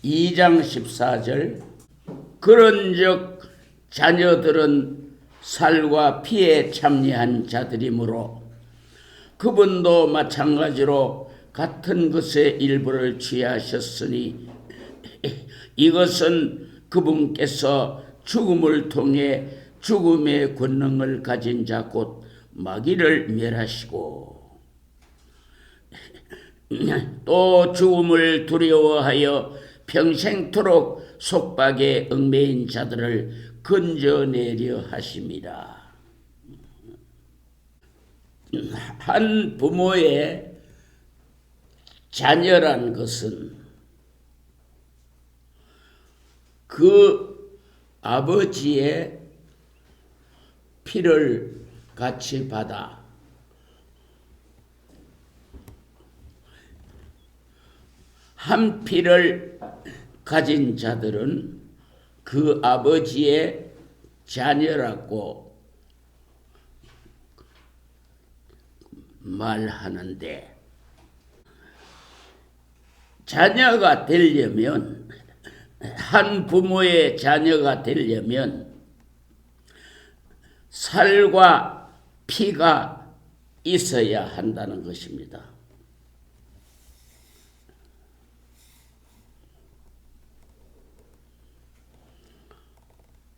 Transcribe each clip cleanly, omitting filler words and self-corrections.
2장 14절 그런즉 자녀들은 살과 피에 참여한 자들이므로 그분도 마찬가지로 같은 것의 일부를 취하셨으니 이것은 그분께서 죽음을 통해 죽음의 권능을 가진 자 곧 마귀를 멸하시고 또 죽음을 두려워하여 평생토록 속박에 얽매인 자들을 건져내려 하심이라. 한 부모의 자녀란 것은 그 아버지의 피를 같이 받아 한 피를 가진 자들은 그 아버지의 자녀라고 말하는데, 자녀가 되려면, 한 부모의 자녀가 되려면 살과 피가 있어야 한다는 것입니다.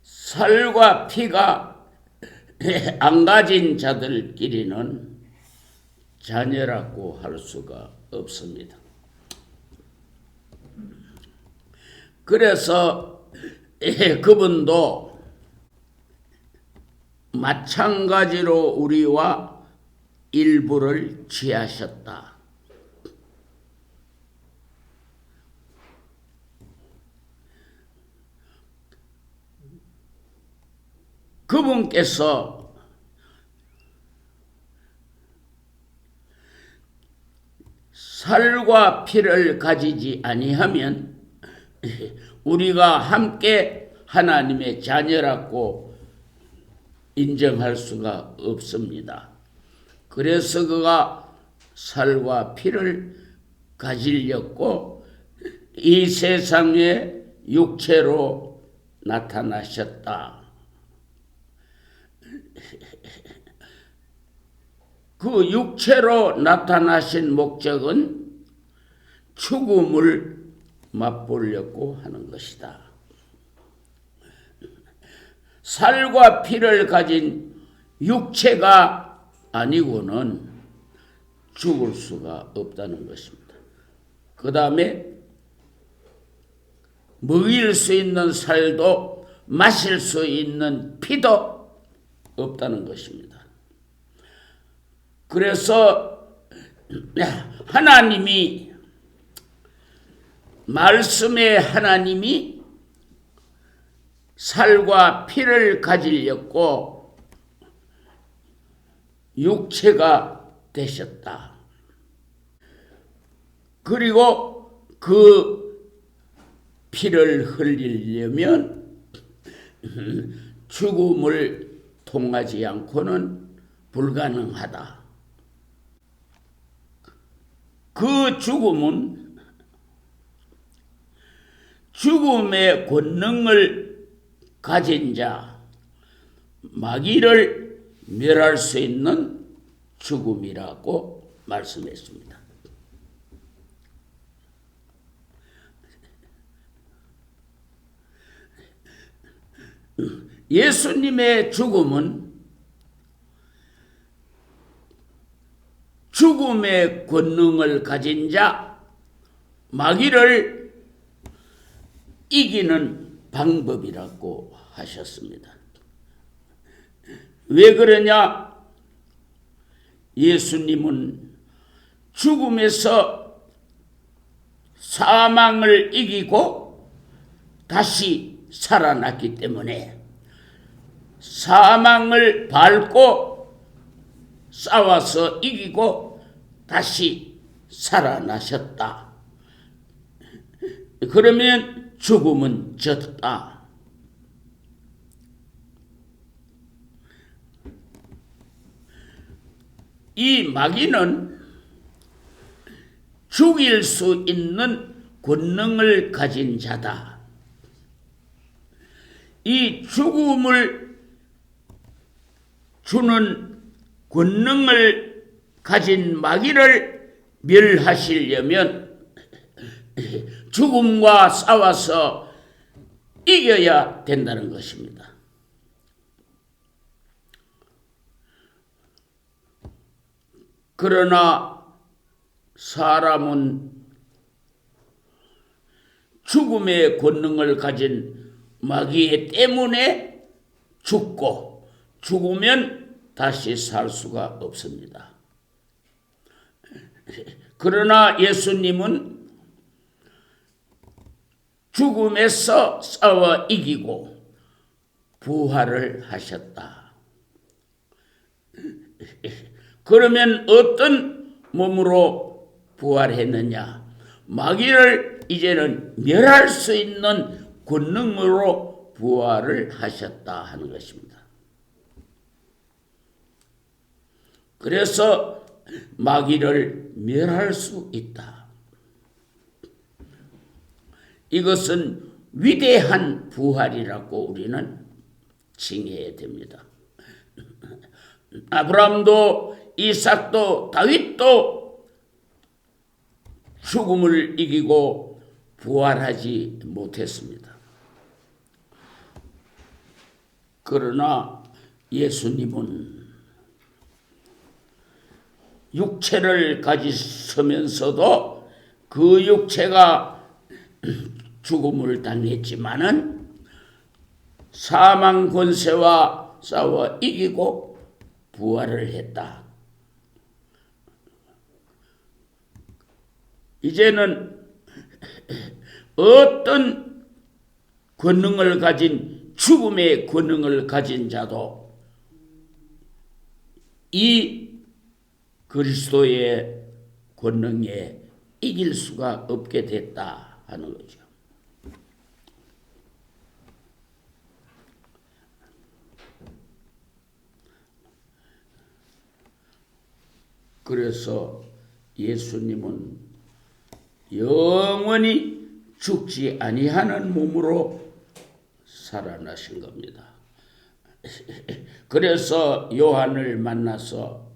살과 피가 안 가진 자들끼리는 자녀라고 할 수가 없습니다. 그래서 그분도 마찬가지로 우리와 일부를 취하셨다. 그분께서 살과 피를 가지지 아니하면 우리가 함께 하나님의 자녀라고 인정할 수가 없습니다. 그래서 그가 살과 피를 가지려고 이 세상에 육체로 나타나셨다. 그 육체로 나타나신 목적은 죽음을 맛보려고 하는 것이다. 살과 피를 가진 육체가 아니고는 죽을 수가 없다는 것입니다. 그 다음에 먹일 수 있는 살도 마실 수 있는 피도 없다는 것입니다. 그래서 하나님이, 말씀의 하나님이 살과 피를 가지려고 육체가 되셨다. 그리고 그 피를 흘리려면 죽음을 통하지 않고는 불가능하다. 그 죽음은 죽음의 권능을 가진 자, 마귀를 멸할 수 있는 죽음이라고 말씀했습니다. 예수님의 죽음은 죽음의 권능을 가진 자, 마귀를 이기는 방법이라고 하셨습니다. 왜 그러냐? 예수님은 죽음에서 사망을 이기고 다시 살아났기 때문에 사망을 밟고 싸워서 이기고 다시 살아나셨다. 그러면 죽음은 졌다. 이 마귀는 죽일 수 있는 권능을 가진 자다. 이 죽음을 주는 권능을 가진 마귀를 멸하시려면 죽음과 싸워서 이겨야 된다는 것입니다. 그러나 사람은 죽음의 권능을 가진 마귀 때문에 죽고 죽으면 다시 살 수가 없습니다. 그러나 예수님은 죽음에서 싸워 이기고 부활을 하셨다. 그러면 어떤 몸으로 부활했느냐? 마귀를 이제는 멸할 수 있는 권능으로 부활을 하셨다 하는 것입니다. 그래서 마귀를 멸할 수 있다. 이것은 위대한 부활이라고 우리는 칭해야 됩니다. 아브라함도 이삭도 다윗도 죽음을 이기고 부활하지 못했습니다. 그러나 예수님은 육체를 가지시면서도 그 육체가 죽음을 당했지만은 사망 권세와 싸워 이기고 부활을 했다. 이제는 어떤 권능을 가진 죽음의 권능을 가진 자도 이 그리스도의 권능에 이길 수가 없게 됐다 하는 거죠. 그래서 예수님은 영원히 죽지 아니하는 몸으로 살아나신 겁니다. 그래서 요한을 만나서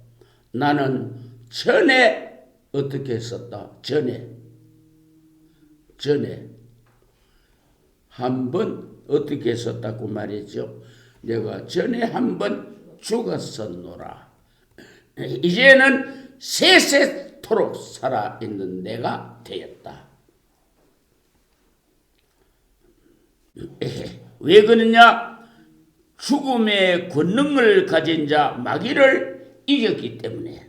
나는 전에 어떻게 했었다? 전에 한 번 어떻게 했었다고 말했죠? 내가 전에 한 번 죽었었노라. 이제는 세세토록 살아있는 내가 되었다. 왜 그러냐? 죽음의 권능을 가진 자 마귀를 이겼기 때문에.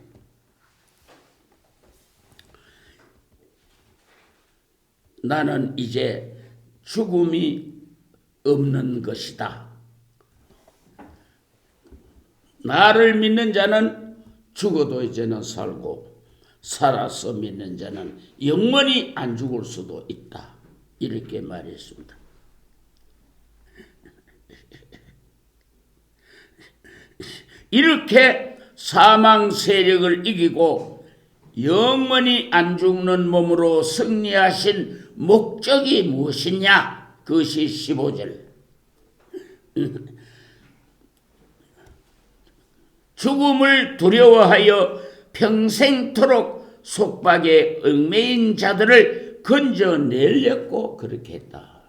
나는 이제 죽음이 없는 것이다. 나를 믿는 자는 죽어도 이제는 살고 살아서 믿는 자는 영원히 안 죽을 수도 있다. 이렇게 말했습니다. 이렇게 사망 세력을 이기고 영원히 안 죽는 몸으로 승리하신 목적이 무엇이냐? 그것이 15절. 죽음을 두려워하여 평생토록 속박에 얽매인 자들을 건져내려고 그렇게 했다.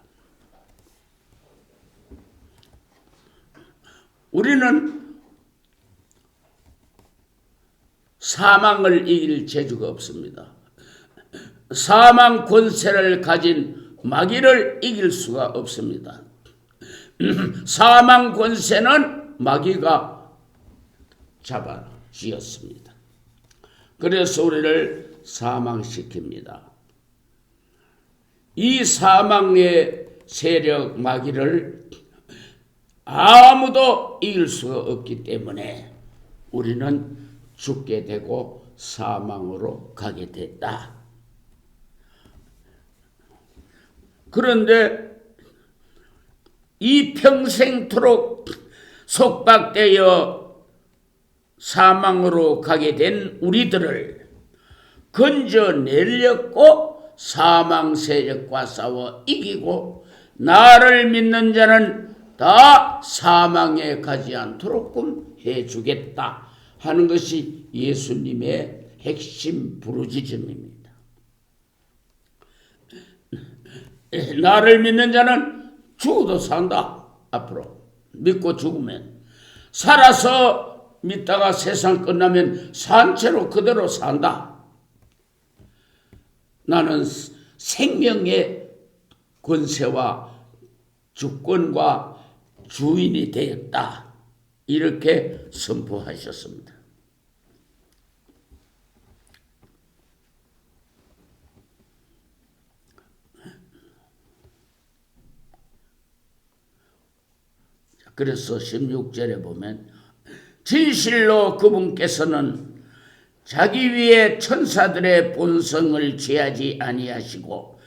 우리는 사망을 이길 재주가 없습니다. 사망 권세를 가진 마귀를 이길 수가 없습니다. 사망 권세는 마귀가 잡아쥐었습니다. 그래서 우리를 사망시킵니다. 이 사망의 세력 마귀를 아무도 이길 수가 없기 때문에 우리는 죽게 되고 사망으로 가게 됐다. 그런데 이 평생토록 속박되어 사망으로 가게 된 우리들을 건져내려고 사망 세력과 싸워 이기고 나를 믿는 자는 다 사망에 가지 않도록끔 해주겠다 하는 것이 예수님의 핵심 부르짖음입니다. 나를 믿는 자는 죽어도 산다. 앞으로 믿고 죽으면 살아서 믿다가 세상 끝나면 산 채로 그대로 산다. 나는 생명의 권세와 주권과 주인이 되었다. 이렇게 선포하셨습니다. 그래서 16절에 보면 진실로 그분께서는 자기 위에 천사들의 본성을 취하지 아니하시고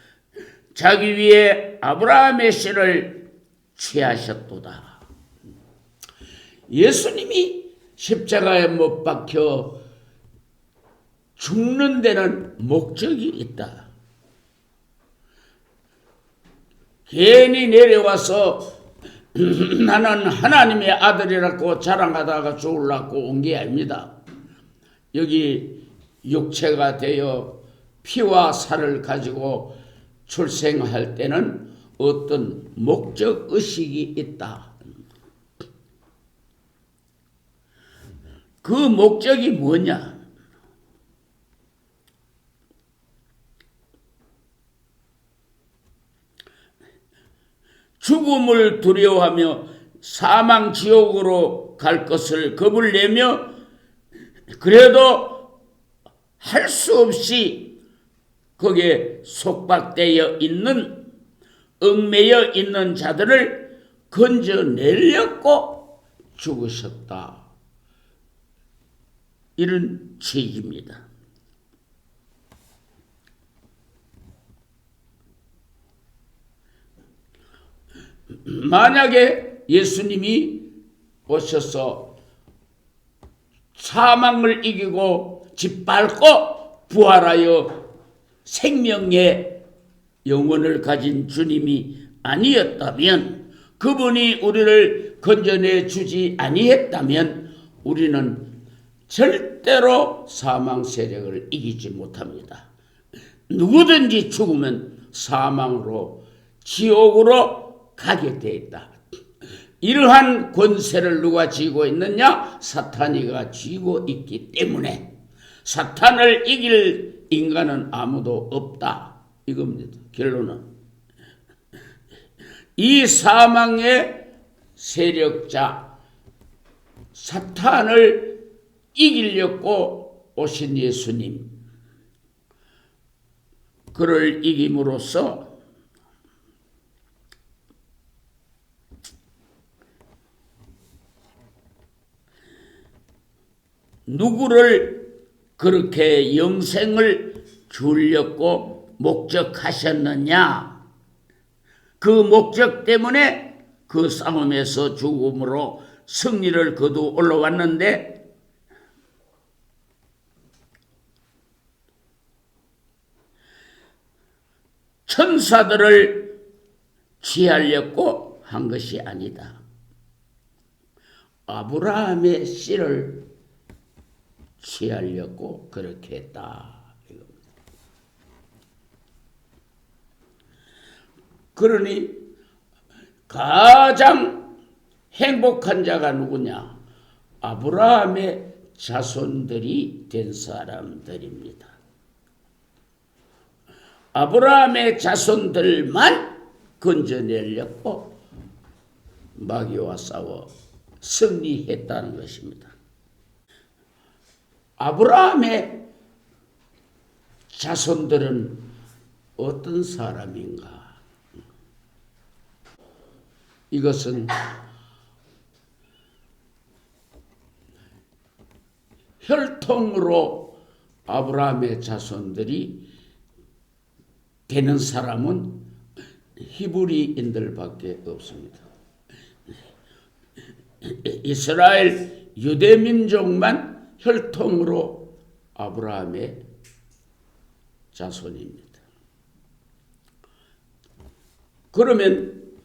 자기 위에 아브라함의 씨를 취하셨도다. 예수님이 십자가에 못 박혀 죽는 데는 목적이 있다. 괜히 내려와서 나는 하나님의 아들이라고 자랑하다가 죽으려고 온 게 아닙니다. 여기 육체가 되어 피와 살을 가지고 출생할 때는 어떤 목적 의식이 있다. 그 목적이 뭐냐? 죽음을 두려워하며 사망 지옥으로 갈 것을 겁을 내며 그래도 할 수 없이 거기에 속박되어 있는 얽매여 있는 자들을 건져내려고 죽으셨다. 이런 취지입니다. 만약에 예수님이 오셔서 사망을 이기고 짓밟고 부활하여 생명의 영혼을 가진 주님이 아니었다면, 그분이 우리를 건져내 주지 아니했다면 우리는 절대로 사망 세력을 이기지 못합니다. 누구든지 죽으면 사망으로 지옥으로 가게 돼 있다. 이러한 권세를 누가 쥐고 있느냐? 사탄이가 쥐고 있기 때문에 사탄을 이길 인간은 아무도 없다. 이겁니다. 결론은 이 사망의 세력자 사탄을 이기려고 오신 예수님, 그를 이김으로써 누구를 그렇게 영생을 주려고 목적하셨느냐? 그 목적 때문에 그 싸움에서 죽음으로 승리를 거두어 올라왔는데, 천사들을 취하려고 한 것이 아니다. 아브라함의 씨를 취하려고 그렇게 했다. 그러니 가장 행복한 자가 누구냐? 아브라함의 자손들이 된 사람들입니다. 아브라함의 자손들만 건져내려고 마귀와 싸워 승리했다는 것입니다. 아브라함의 자손들은 어떤 사람인가? 이것은 혈통으로 아브라함의 자손들이 되는 사람은 히브리인들밖에 없습니다. 이스라엘 유대 민족만 혈통으로 아브라함의 자손입니다. 그러면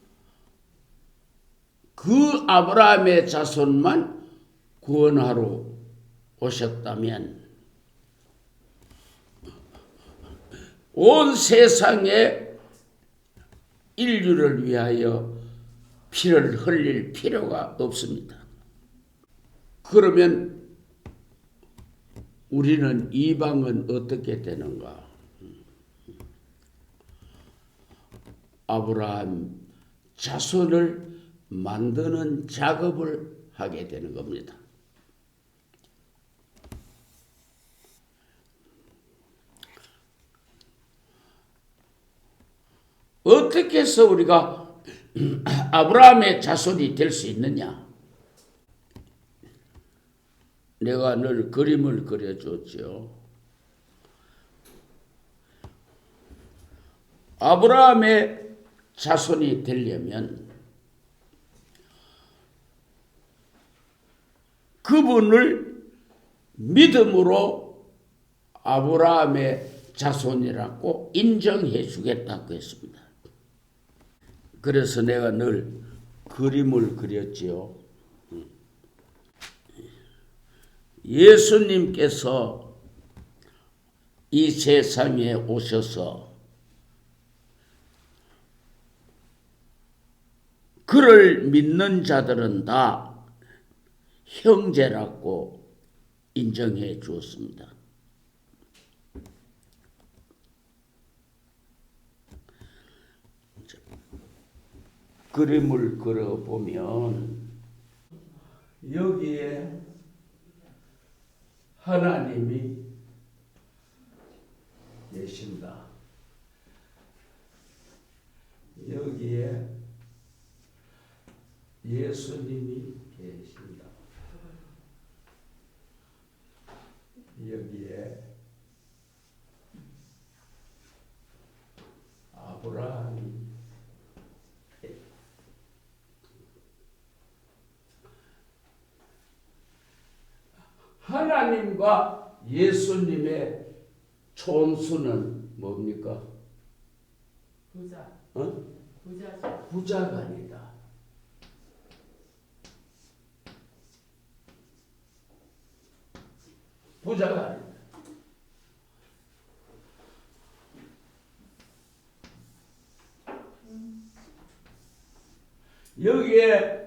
그 아브라함의 자손만 구원하러 오셨다면 온 세상의 인류를 위하여 피를 흘릴 필요가 없습니다. 그러면 우리는 이방은 어떻게 되는가? 아브라함 자손을 만드는 작업을 하게 되는 겁니다. 어떻게 해서 우리가 아브라함의 자손이 될 수 있느냐? 내가 늘 그림을 그려줬죠. 아브라함의 자손이 되려면 그분을 믿음으로 아브라함의 자손이라고 인정해 주겠다고 했습니다. 그래서 내가 늘 그림을 그렸지요. 예수님께서 이 세상에 오셔서 그를 믿는 자들은 다 형제라고 인정해 주었습니다. 그림을 그려보면 여기에 하나님이 계신다. 여기에 예수님이 계신다. 여기에 아브라함이 하나님과 예수님의 촌수는 뭡니까? 부자. 부자죠. 부자가 아니다. 부자가 아니다. 여기에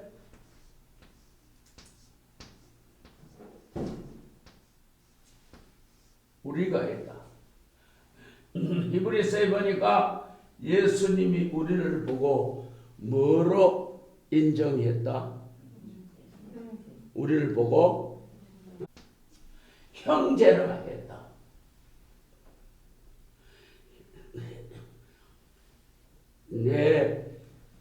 우리가 있다. 히브리서에 보니까 예수님이 우리를 보고 뭐로 인정했다? 우리를 보고 형제라 했다. 내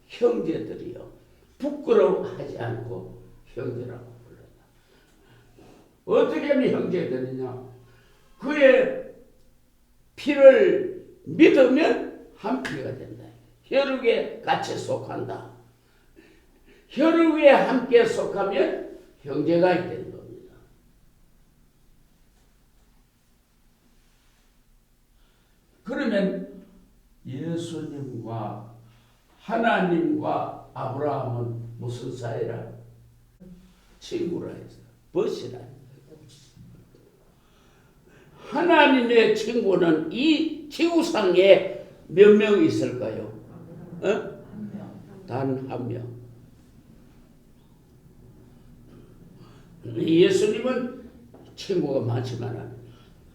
형제들이요. 부끄러워하지 않고 형제라고 불렀다. 어떻게 하면 형제되느냐? 그의 피를 믿으면 한 피가 된다. 혈육에 같이 속한다. 혈육에 함께 속하면 형제가 되는 겁니다. 그러면 예수님과 하나님과 아브라함은 무슨 사이라? 친구라 했어. 벗이라. 하나님의 친구는 이 지구상에 몇 명 있을까요? 단 한 명. 예수님은 친구가 많지만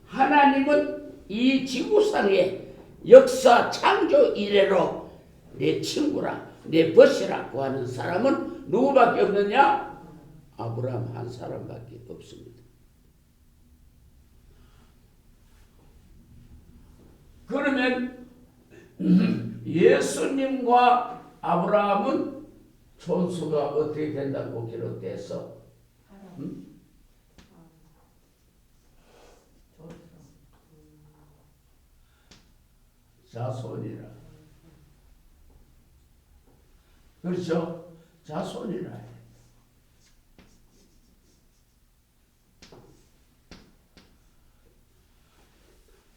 하나님은 이 지구상에 역사 창조 이래로 내 친구라, 내 벗이라고 하는 사람은 누구밖에 없느냐? 아브라함 한 사람밖에 없습니다. 그러면 예수님과 아브라함은 촌수가 어떻게 된다고 기록돼서 자손이라. 그렇죠? 자손이라 해.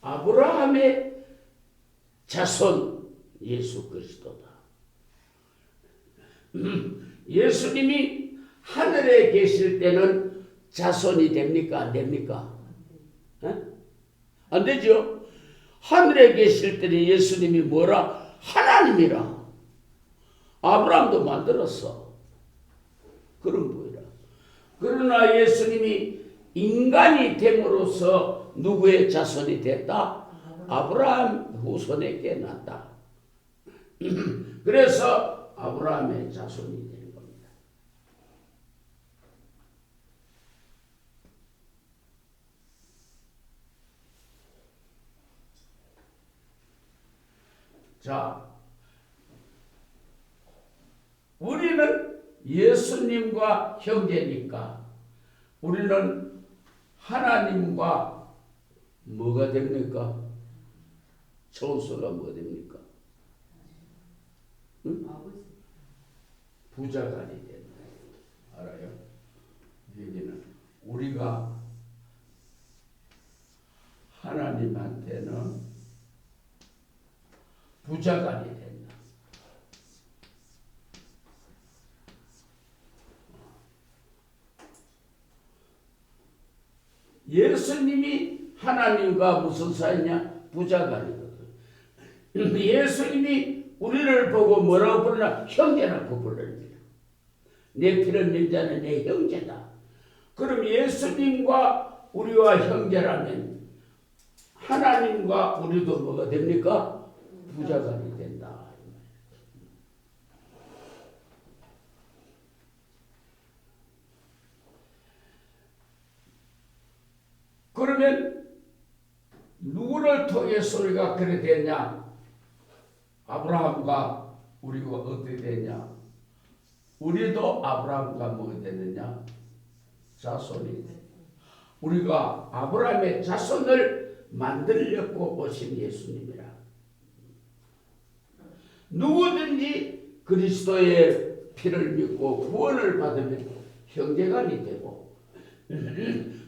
아브라함의 자손 예수 그리스도다. 예수님이 하늘에 계실 때는 자손이 됩니까? 안 됩니까? 안 되죠? 하늘에 계실 때는 예수님이 뭐라? 하나님이라. 아브라함도 만들었어. 그런 분이라. 그러나 예수님이 인간이 됨으로써 누구의 자손이 됐다? 아브라함 후손에게 났다. 그래서 아브라함의 자손이 되는 겁니다. 자, 우리는 예수님과 형제니까 우리는 하나님과 뭐가 됩니까? 처소가 뭐 됩니까? 응? 부자간이 된다. 알아요? 여기는 우리가 하나님한테는 부자간이 된다. 예수님이 하나님과 무슨 사이냐? 부자간이거든. 예수님이 우리를 보고 뭐라고 부르나? 형제라고 부릅니다. 내 피를 믿는 자는 내 형제다. 그럼 예수님과 우리와 형제라면 하나님과 우리도 뭐가 됩니까? 부자간이 된다. 그러면 누구를 통해서 우리가 그래 됐냐? 아브라함과 우리가 어떻게 됐냐? 우리도 아브라함과 뭐가 됐느냐? 자손이 돼. 우리가 아브라함의 자손을 만들려고 오신 예수님이라. 누구든지 그리스도의 피를 믿고 구원을 받으면 형제간이 되고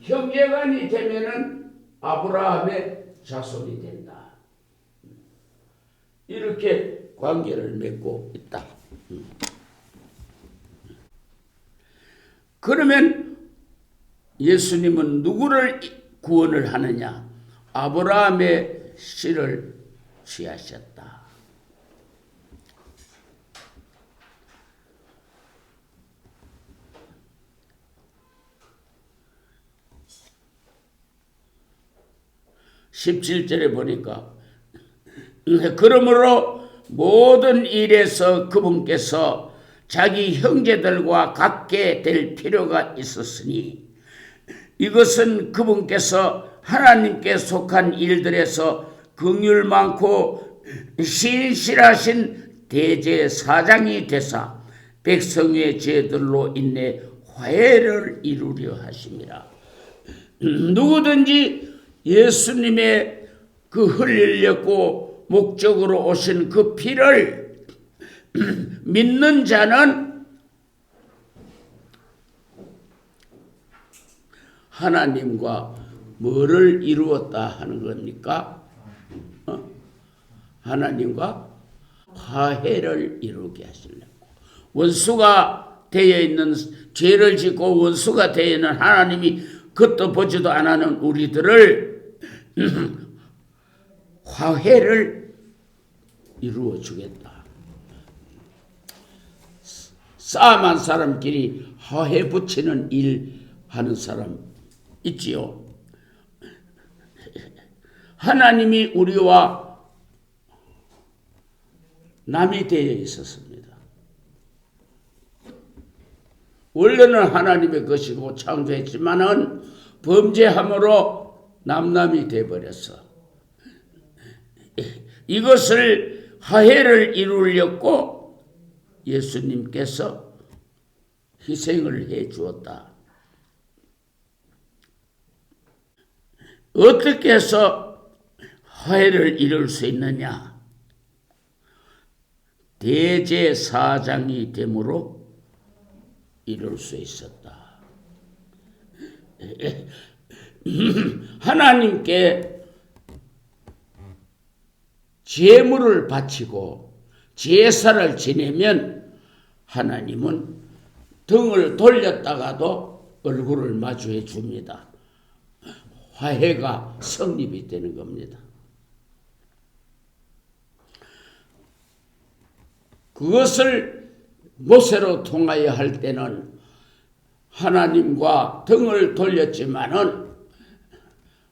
형제간이 되면은 아브라함의 자손이 된다. 이렇게 관계를 맺고 있다. 그러면 예수님은 누구를 구원을 하느냐? 아브라함의 씨를 취하셨다. (17절에) 보니까 그러므로 모든 일에서 그분께서 자기 형제들과 같게 될 필요가 있었으니 이것은 그분께서 하나님께 속한 일들에서 긍휼 많고 신실하신 대제사장이 되사 백성의 죄들로 인해 화해를 이루려 하심이라. 누구든지 예수님의 그 흘리려고 목적으로 오신 그 피를 믿는 자는 하나님과 뭐를 이루었다 하는 겁니까? 하나님과 화해를 이루게 하시려고. 원수가 되어 있는, 죄를 짓고 원수가 되어 있는 하나님이 겉도 보지도 않는 우리들을 화해를 이루어 주겠다. 싸움한 사람끼리 화해 붙이는 일 하는 사람 있지요. 하나님이 우리와 남이 되어 있었습니다. 원래는 하나님의 것이고 창조했지만은 범죄함으로 남남이 되어버렸어. 이것을 화해를 이루려고 예수님께서 희생을 해 주었다. 어떻게 해서 화해를 이룰 수 있느냐? 대제사장이 됨으로 이룰 수 있었다. 하나님께 제물을 바치고 제사를 지내면 하나님은 등을 돌렸다가도 얼굴을 마주해 줍니다. 화해가 성립이 되는 겁니다. 그것을 모세로 통하여 할 때는 하나님과 등을 돌렸지만은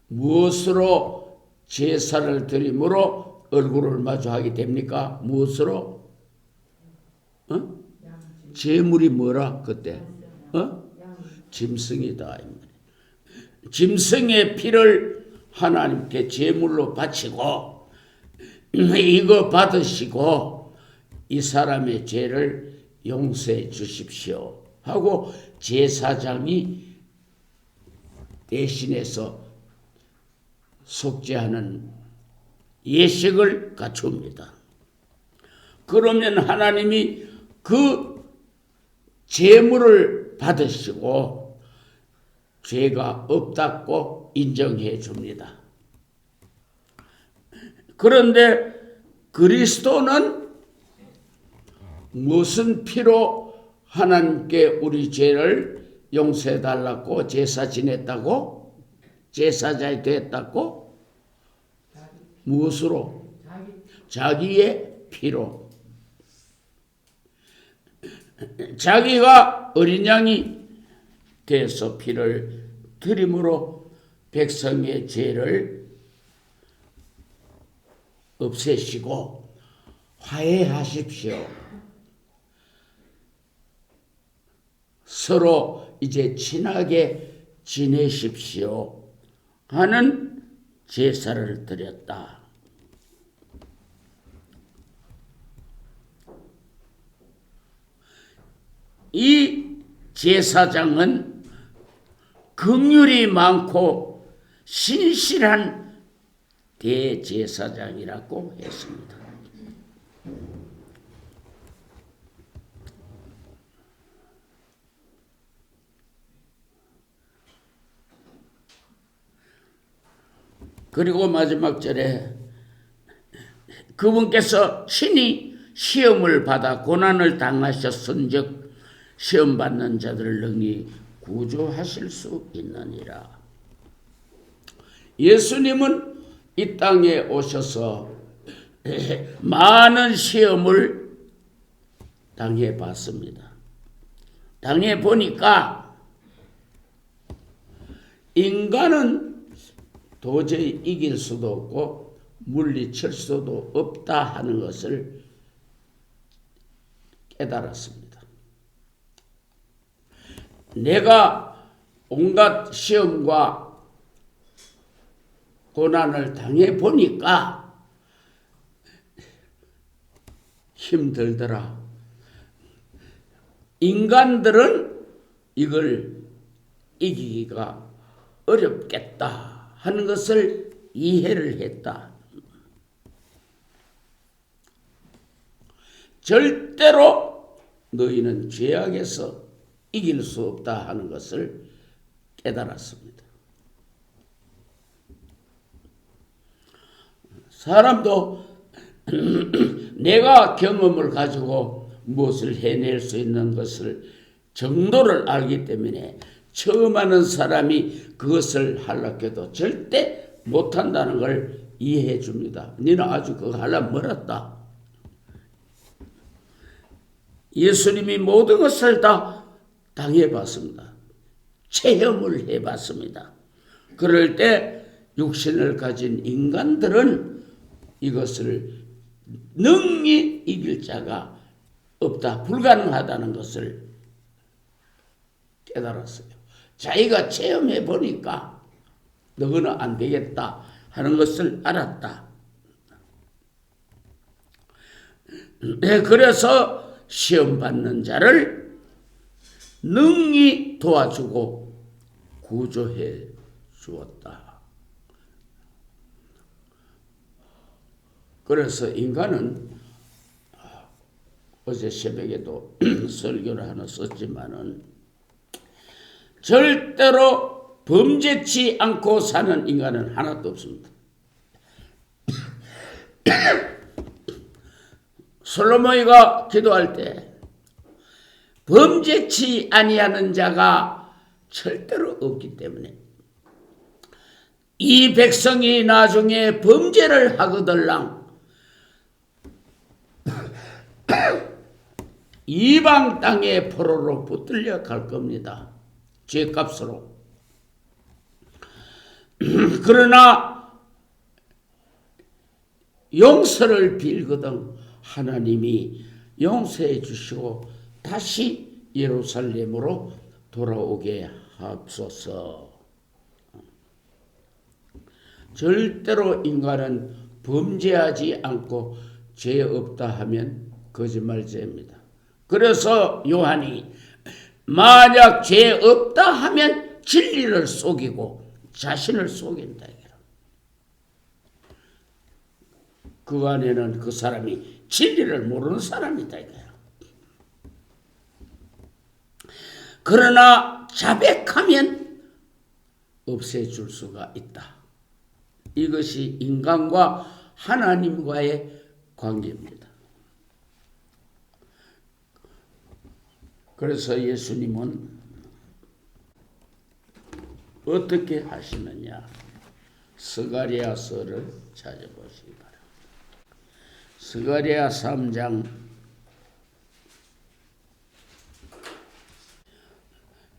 무엇으로 제사를 드림으로 얼굴을 마주하게 됩니까? 무엇으로? 제물이 뭐라 그때? 짐승이다. 짐승의 피를 하나님께 제물로 바치고 이거 받으시고 이 사람의 죄를 용서해 주십시오 하고 제사장이 대신해서 속죄하는 예식을 갖춥니다. 그러면 하나님이 그 제물을 받으시고 죄가 없다고 인정해 줍니다. 그런데 그리스도는 무슨 피로 하나님께 우리 죄를 용서해 달라고 제사 지냈다고? 제사장이 됐다고? 무엇으로? 자기의 피로. 자기가 어린 양이 돼서 피를 드림으로 백성의 죄를 없애시고 화해하십시오. 서로 이제 친하게 지내십시오 하는 제사를 드렸다. 이 제사장은 긍휼이 많고 신실한 대제사장이라고 했습니다. 그리고 마지막 절에 그분께서 친히 시험을 받아 고난을 당하셨은즉 시험 받는 자들을 능히 구조하실 수 있느니라. 예수님은 이 땅에 오셔서 많은 시험을 당해봤습니다. 당해보니까 인간은 도저히 이길 수도 없고 물리칠 수도 없다 하는 것을 깨달았습니다. 내가 온갖 시험과 고난을 당해보니까 힘들더라. 인간들은 이걸 이기기가 어렵겠다 하는 것을 이해를 했다. 절대로 너희는 죄악에서 이길 수 없다 하는 것을 깨달았습니다. 사람도 내가 경험을 가지고 무엇을 해낼 수 있는 것을 정도를 알기 때문에 처음 하는 사람이 그것을 하려고 해도 절대 못한다는 걸 이해해 줍니다. 너는 아주 그거 하려면 멀었다. 예수님이 모든 것을 다 당해봤습니다. 체험을 해봤습니다. 그럴 때 육신을 가진 인간들은 이것을 능히 이길 자가 없다, 불가능하다는 것을 깨달았어요. 자기가 체험해 보니까 너는 안 되겠다 하는 것을 알았다. 네, 그래서 시험 받는 자를 능히 도와주고 구조해 주었다. 그래서 인간은 어제 새벽에도 설교를 하나 썼지만은 절대로 범죄치 않고 사는 인간은 하나도 없습니다. 솔로몬이가 기도할 때 범죄치 아니하는 자가 절대로 없기 때문에 이 백성이 나중에 범죄를 하거들랑 이방 땅에 포로로 붙들려 갈 겁니다. 죄값으로. 그러나 용서를 빌거든 하나님이 용서해 주시고 다시 예루살렘으로 돌아오게 하옵소서. 절대로 인간은 범죄하지 않고 죄 없다 하면 거짓말죄입니다. 그래서 요한이 만약 죄 없다 하면 진리를 속이고 자신을 속인다. 그 안에는 그 사람이 진리를 모르는 사람이다. 그러나 자백하면 없애줄 수가 있다. 이것이 인간과 하나님과의 관계입니다. 그래서 예수님은 어떻게 하시느냐? 스가랴서를 찾아보시기 바랍니다. 스가랴 3장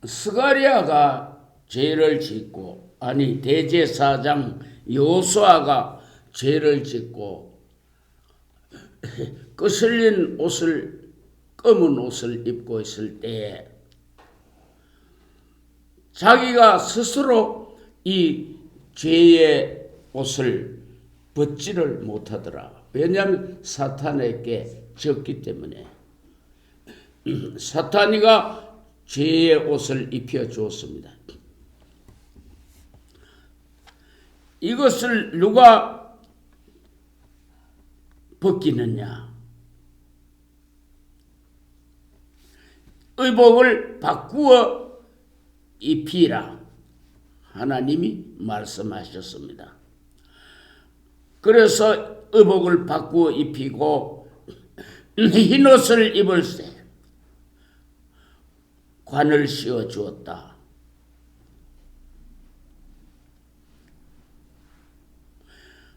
스가랴가 죄를 짓고 대제사장 여호수아가 죄를 짓고 거슬린 옷을 검은 옷을 입고 있을 때 자기가 스스로 이 죄의 옷을 벗지를 못하더라. 왜냐하면 사탄에게 졌기 때문에. 사탄이가 죄의 옷을 입혀 주었습니다. 이것을 누가 벗기느냐? 의복을 바꾸어 입히라. 하나님이 말씀하셨습니다. 그래서 의복을 바꾸어 입히고 흰옷을 입을세 관을 씌워 주었다.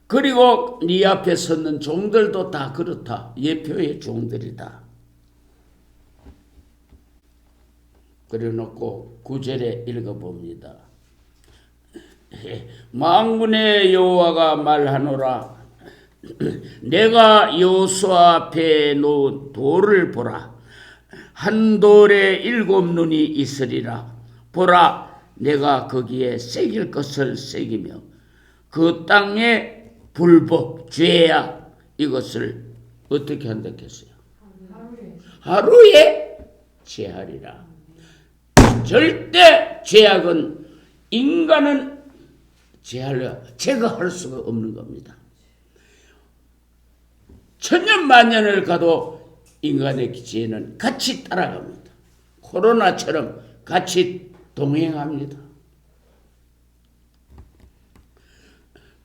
그리고 네 앞에 섰는 종들도 다 그렇다. 예표의 종들이다. 그래놓고 9절에 읽어봅니다. 만군의 여호와가 말하노라. 내가 여호수아 앞에 놓은 돌을 보라. 한 돌에 7눈이 있으리라. 보라, 내가 거기에 새길 것을 새기며 그 땅에 불법, 죄야. 이것을 어떻게 한다 했어요? 하루에 제하리라. 절대 죄악은 인간은 제거할 수가 없는 겁니다. 천년만년을 가도 인간의 죄는 같이 따라갑니다. 코로나처럼 같이 동행합니다.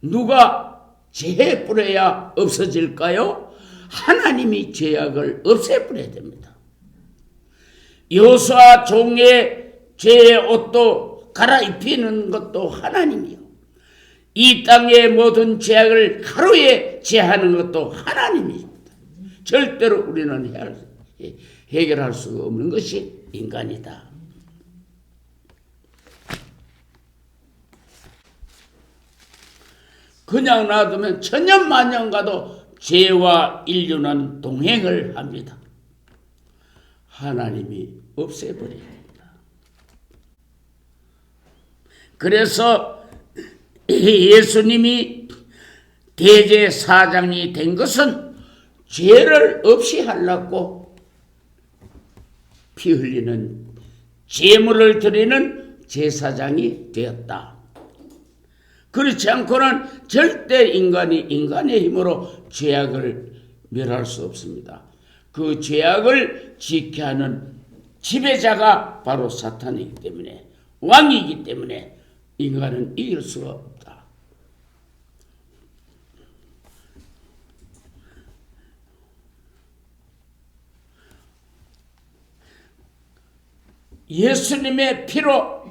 누가 죄 뿌려야 없어질까요? 하나님이 죄악을 없애버려야 됩니다. 여호수아 종의 죄의 옷도 갈아입히는 것도 하나님이요. 이 땅의 모든 죄악을 하루에 제하는 것도 하나님입니다. 절대로 우리는 해결할 수 없는 것이 인간이다. 그냥 놔두면 천년만년 가도 죄와 인류는 동행을 합니다. 하나님이 없애버려야 됩니다. 그래서 예수님이 대제사장이 된 것은 죄를 없이 하려고 피 흘리는 제물을 드리는 제사장이 되었다. 그렇지 않고는 절대 인간이 인간의 힘으로 죄악을 멸할 수 없습니다. 그 죄악을 지게 하는 지배자가 바로 사탄이기 때문에, 왕이기 때문에 인간은 이길 수가 없다. 예수님의 피로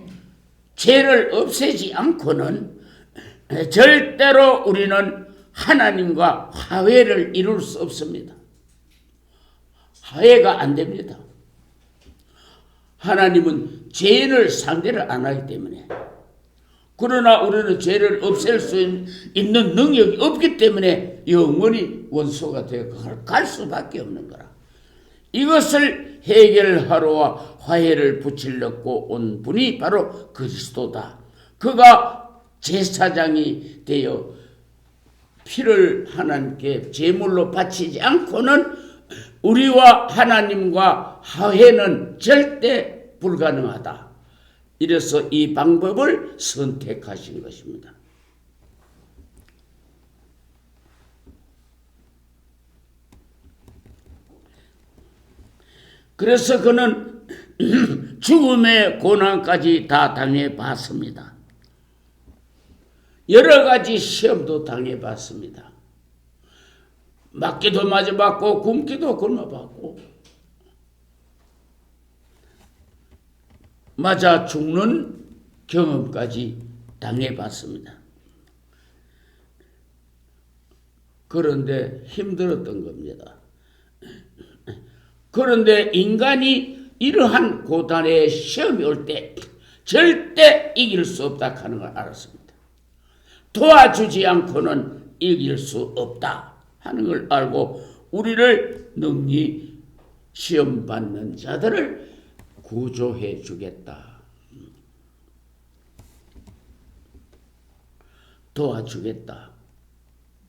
죄를 없애지 않고는 절대로 우리는 하나님과 화해를 이룰 수 없습니다. 화해가 안 됩니다. 하나님은 죄인을 상대를 안 하기 때문에. 그러나 우리는 죄를 없앨 수 있는 능력이 없기 때문에 영원히 원수가 되어 갈 수밖에 없는 거라. 이것을 해결하러 화해를 붙이려고 온 분이 바로 그리스도다. 그가 제사장이 되어 피를 하나님께 제물로 바치지 않고는 우리와 하나님과 화해는 절대 불가능하다. 이래서 이 방법을 선택하신 것입니다. 그래서 그는 죽음의 고난까지 다 당해봤습니다. 여러 가지 시험도 당해봤습니다. 맞기도 맞아봤고 굶기도 굶어봤고 맞아 죽는 경험까지 당해봤습니다. 그런데 힘들었던 겁니다. 그런데 인간이 이러한 고단의 시험이 올 때 절대 이길 수 없다 하는 걸 알았습니다. 도와주지 않고는 이길 수 없다 하는 걸 알고 우리를 능히 시험받는 자들을 구조해 주겠다. 도와주겠다.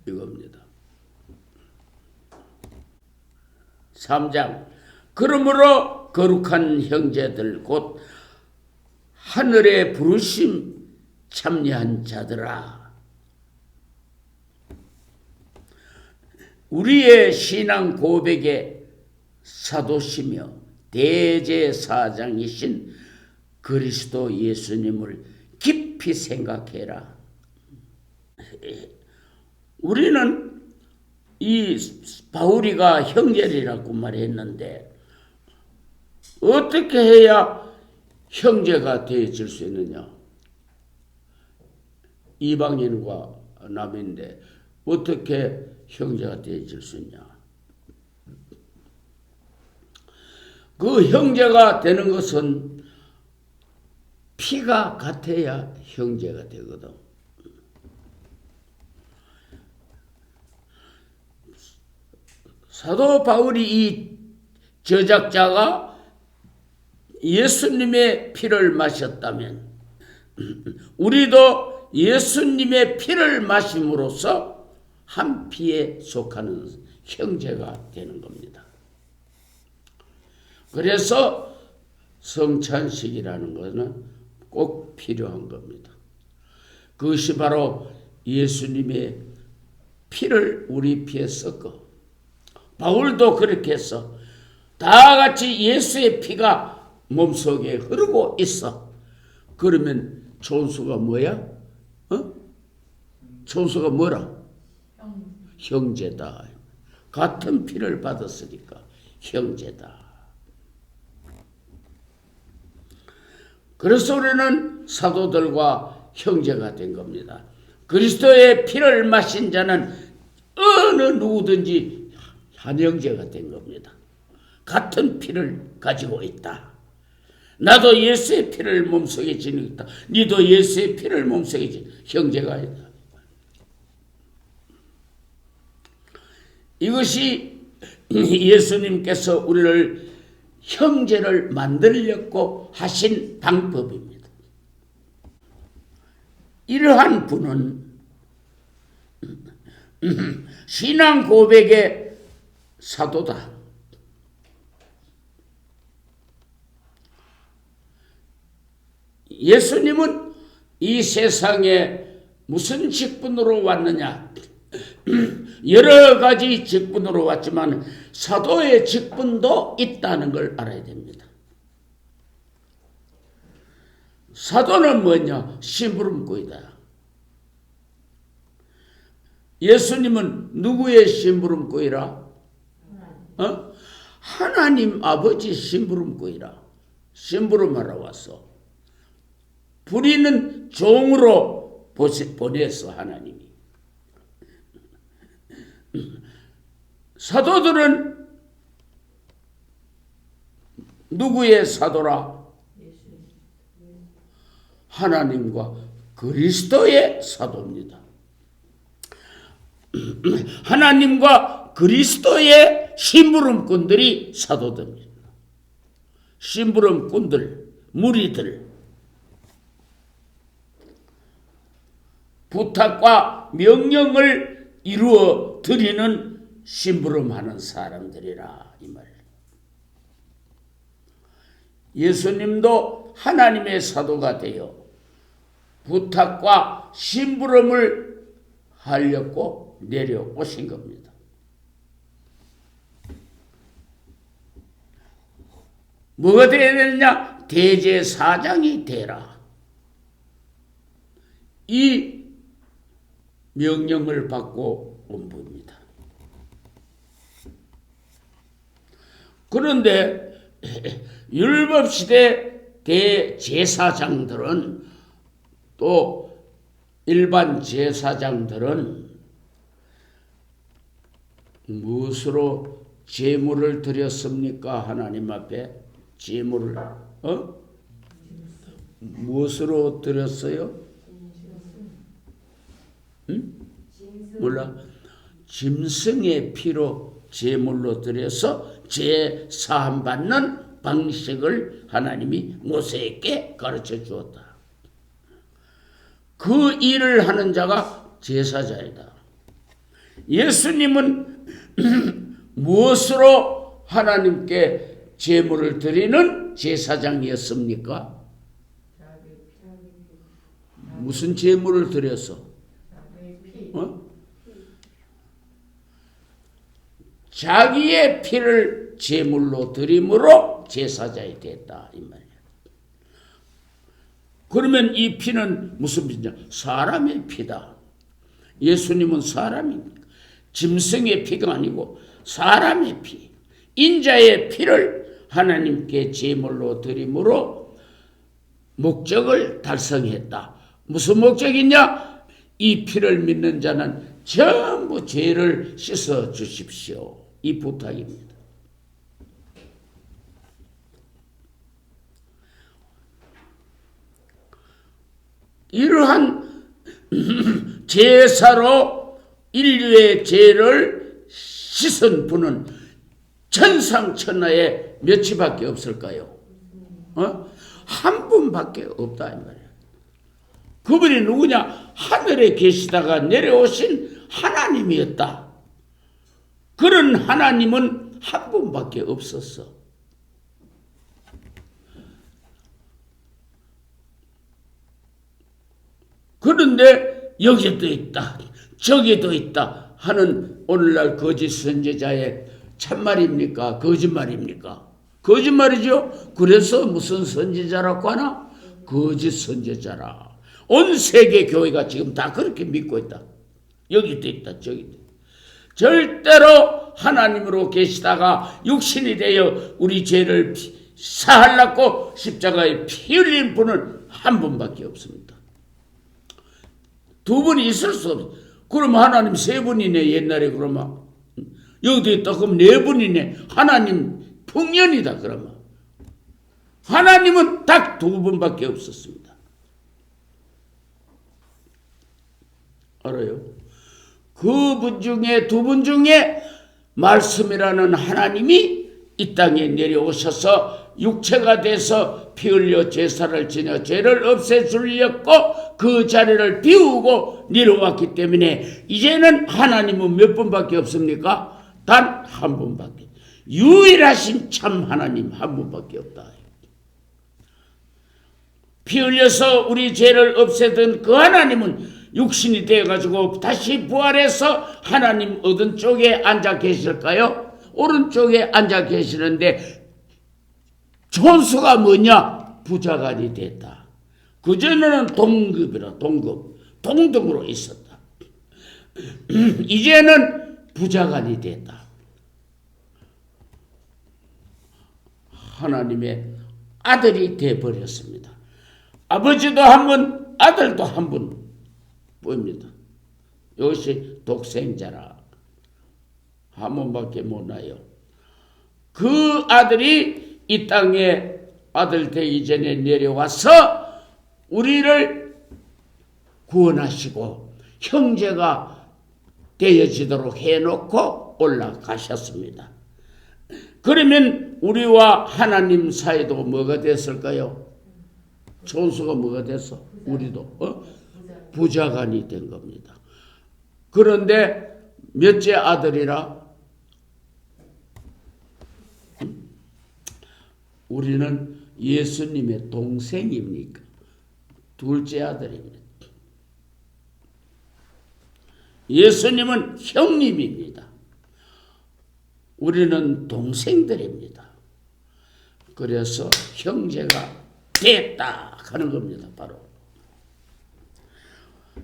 이겁니다. 3장. 그러므로 거룩한 형제들 곧 하늘의 부르심 참여한 자들아, 우리의 신앙 고백의 사도시며 대제사장이신 그리스도 예수님을 깊이 생각해라. 우리는 이 바울이가 형제라고 말했는데 어떻게 해야 형제가 되어질 수 있느냐? 이방인과 남인데 어떻게 형제가 되어질 수 있냐? 그 형제가 되는 것은 피가 같아야 형제가 되거든. 사도 바울이 이 저작자가 예수님의 피를 마셨다면 우리도 예수님의 피를 마심으로써 한 피에 속하는 형제가 되는 겁니다. 그래서 성찬식이라는 것은 꼭 필요한 겁니다. 그것이 바로 예수님의 피를 우리 피에 섞어. 바울도 그렇게 해서 다 같이 예수의 피가 몸속에 흐르고 있어. 그러면 존수가 뭐야? 존수가 뭐라? 형제다. 같은 피를 받았으니까 형제다. 그래서 우리는 사도들과 형제가 된 겁니다. 그리스도의 피를 마신 자는 어느 누구든지 한 형제가 된 겁니다. 같은 피를 가지고 있다. 나도 예수의 피를 몸속에 지니고 있다. 니도 예수의 피를 몸속에 지니고 형제가 있다. 이것이 예수님께서 우리를 형제를 만들려고 하신 방법입니다. 이러한 분은 신앙 고백의 사도다. 예수님은 이 세상에 무슨 직분으로 왔느냐? 여러 가지 직분으로 왔지만 사도의 직분도 있다는 걸 알아야 됩니다. 사도는 뭐냐? 심부름꾼이다. 예수님은 누구의 심부름꾼이라? 하나님 아버지 심부름꾼이라. 심부름하러 왔어. 부리는 종으로 보냈어, 하나님이. 사도들은 누구의 사도라? 하나님과 그리스도의 사도입니다. 하나님과 그리스도의 심부름꾼들이 사도들입니다. 심부름꾼들, 무리들, 부탁과 명령을 이루어 드리는 심부름하는 사람들이라 이 말. 예수님도 하나님의 사도가 되어 부탁과 심부름을 하려고 내려오신 겁니다. 뭐가 되어야 되느냐? 대제사장이 되라. 이 명령을 받고 온 분입니다. 그런데 율법시대 대제사장들은 또 일반 제사장들은 무엇으로 제물을 드렸습니까? 하나님 앞에 제물을 무엇으로 드렸어요? 응? 몰라. 짐승의 피로 제물로 드려서 제사함 받는 방식을 하나님이 모세에게 가르쳐 주었다. 그 일을 하는 자가 제사장이다. 예수님은 무엇으로 하나님께 제물을 드리는 제사장이었습니까? 무슨 제물을 드려서? 자기의 피를 제물로 드림으로 제사장이 됐다 이 말이야. 그러면 이 피는 무슨 피냐? 사람의 피다. 예수님은 사람입니까? 짐승의 피가 아니고 사람의 피, 인자의 피를 하나님께 제물로 드림으로 목적을 달성했다. 무슨 목적이냐? 이 피를 믿는 자는 전부 죄를 씻어 주십시오. 이 부탁입니다. 이러한 제사로 인류의 죄를 씻은 분은 천상천하에 몇이밖에 없을까요? 한 분밖에 없다 이 말이야. 그분이 누구냐? 하늘에 계시다가 내려오신 하나님이었다. 그런 하나님은 한 분밖에 없었어. 그런데 여기도 있다, 저기도 있다 하는 오늘날 거짓 선지자의 참말입니까? 거짓말입니까? 거짓말이죠. 그래서 무슨 선지자라고 하나? 거짓 선지자라. 온 세계 교회가 지금 다 그렇게 믿고 있다. 여기도 있다, 저기도 있다. 절대로 하나님으로 계시다가 육신이 되어 우리 죄를 사하려고 십자가에 피 흘린 분은 한 분밖에 없습니다. 두 분이 있을 수 없어. 그럼 하나님 세 분이네. 옛날에 그러면 여기도 있다. 그럼 네 분이네. 하나님 풍년이다. 그러면 하나님은 딱 두 분밖에 없었습니다. 알아요? 그 중에 두 분 중에 말씀이라는 하나님이 이 땅에 내려오셔서 육체가 돼서 피 흘려 제사를 지내 죄를 없애주려고 그 자리를 비우고 내려왔기 때문에 이제는 하나님은 몇 분밖에 없습니까? 단 한 분밖에. 유일하신 참 하나님 한 분밖에 없다. 피 흘려서 우리 죄를 없애던 그 하나님은 육신이 되어가지고 다시 부활해서 하나님 어떤 쪽에 앉아 계실까요? 오른쪽에 앉아 계시는데 존수가 뭐냐? 부자간이 됐다. 그전에는 동급이라 동등으로 있었다. 이제는 부자간이 됐다. 하나님의 아들이 되어버렸습니다. 아버지도 한 분, 아들도 한 분 보입니다. 이것이 독생자라. 한 번밖에 못 나요. 그 아들이 이 땅에 아들 되기 전에 내려와서 우리를 구원하시고 형제가 되어지도록 해놓고 올라가셨습니다. 그러면 우리와 하나님 사이도 뭐가 됐을까요? 천수가 뭐가 됐어? 우리도 부자간이 된 겁니다. 그런데 몇째 아들이라? 우리는 예수님의 동생입니까? 둘째 아들입니다. 예수님은 형님입니다. 우리는 동생들입니다. 그래서 형제가 됐다 하는 겁니다. 바로.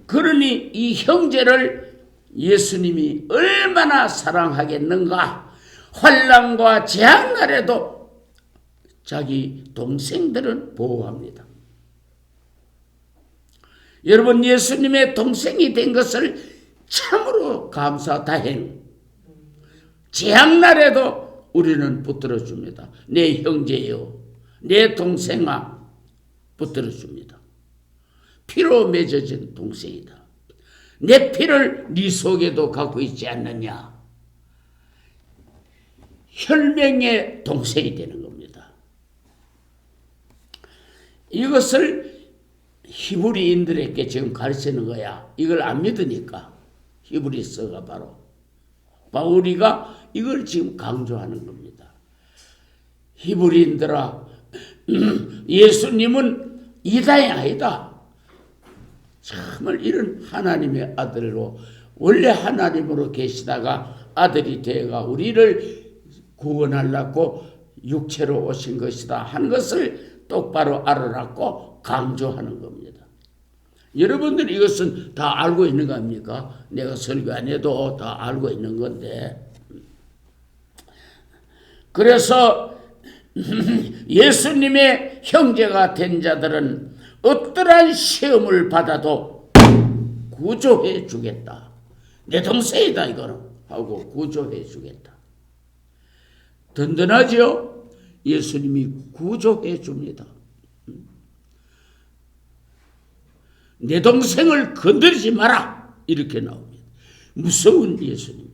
그러니 이 형제를 예수님이 얼마나 사랑하겠는가. 환난과 재앙날에도 자기 동생들은 보호합니다. 여러분, 예수님의 동생이 된 것을 참으로 감사다행. 재앙날에도 우리는 붙들어줍니다. 내 형제요, 내 동생아, 붙들어줍니다. 피로 맺어진 동생이다. 내 피를 네 속에도 갖고 있지 않느냐. 혈맹의 동생이 되는 겁니다. 이것을 히브리인들에게 지금 가르치는 거야. 이걸 안 믿으니까. 히브리서가 바로 바울이가 이걸 지금 강조하는 겁니다. 히브리인들아, 예수님은 이다야 아니다. 정말 이런 하나님의 아들로 원래 하나님으로 계시다가 아들이 되어가 우리를 구원하려고 육체로 오신 것이다 하는 것을 똑바로 알아갖고 강조하는 겁니다. 여러분들 이것은 다 알고 있는 거 아닙니까? 내가 설교 안 해도 다 알고 있는 건데. 그래서 예수님의 형제가 된 자들은 어떠한 시험을 받아도 구조해 주겠다. 내 동생이다 이거는 하고 구조해 주겠다. 든든하죠? 예수님이 구조해 줍니다. 내 동생을 건드리지 마라 이렇게 나옵니다. 무서운 예수님.